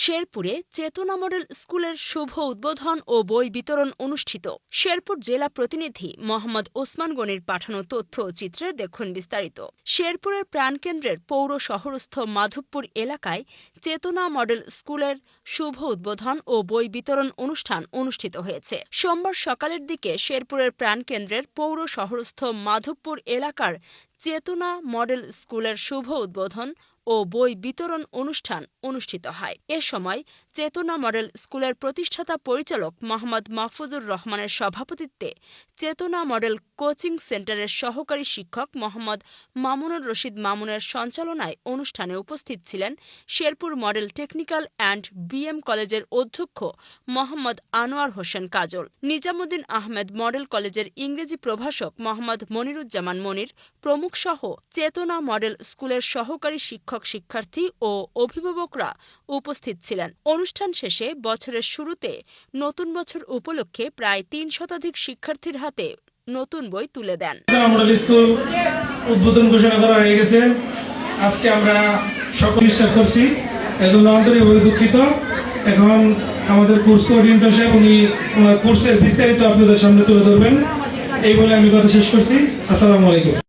শেরপুরে চেতনা মডেল স্কুলের শুভ উদ্বোধন ও বই বিতরণ অনুষ্ঠিত। শেরপুর জেলা প্রতিনিধি মোহাম্মদ ওসমান গনির পাঠানো তথ্য ও চিত্রে দেখুন বিস্তারিত। শেরপুরের প্রাণকেন্দ্রের পৌর শহরস্থ মাধবপুর এলাকায় চেতনা মডেল স্কুলের শুভ উদ্বোধন ও বই বিতরণ অনুষ্ঠান অনুষ্ঠিত হয়েছে। সোমবার সকালের দিকে শেরপুরের প্রাণকেন্দ্রের পৌর শহরস্থ মাধবপুর এলাকার চেতনা মডেল স্কুলের শুভ উদ্বোধন ও বই বিতরণ অনুষ্ঠান অনুষ্ঠিত হয়। এ সময় চেতনা মডেল স্কুলের প্রতিষ্ঠাতা পরিচালক মোহাম্মদ মাহফুজুর রহমানের সভাপতিত্বে চেতনা মডেল কোচিং সেন্টারের সহকারী শিক্ষক মোহাম্মদ মামুনুর রশিদ মামুনের সঞ্চালনায় অনুষ্ঠানে উপস্থিত ছিলেন Sherpur model technical and BM কলেজের অধ্যক্ষ মোহাম্মদ আনোয়ার হোসেন কাজল, নিজামুদ্দিন আহমেদ মডেল কলেজের ইংরেজি প্রভাষক মোহাম্মদ মনিরুজ্জামান মনির প্রমুখ সহ চেতনা মডেল স্কুলের সহকারী শিক্ষার্থী ও অভিভাবকরা উপস্থিত ছিলেন। অনুষ্ঠান শেষে বছরের শুরুতে নতুন বছর উপলক্ষে প্রায় ৩ শতাধিক শিক্ষার্থীর হাতে নতুন বই তুলে দেন। মডেল স্কুল উদ্বোধন ঘোষণা করা হয়ে গেছে। আজকে আমরা সকল স্টাফ করছি, এজন্য আন্তরিকভাবে দুঃখিত। এখন আমাদের কোর্স কোঅর্ডিনেটর সাহেব উনি ওনার কোর্সের বিস্তারিত আপনাদের সামনে তুলে ধরবেন। এই বলে আমি কথা শেষ করছি। আসসালামু আলাইকুম।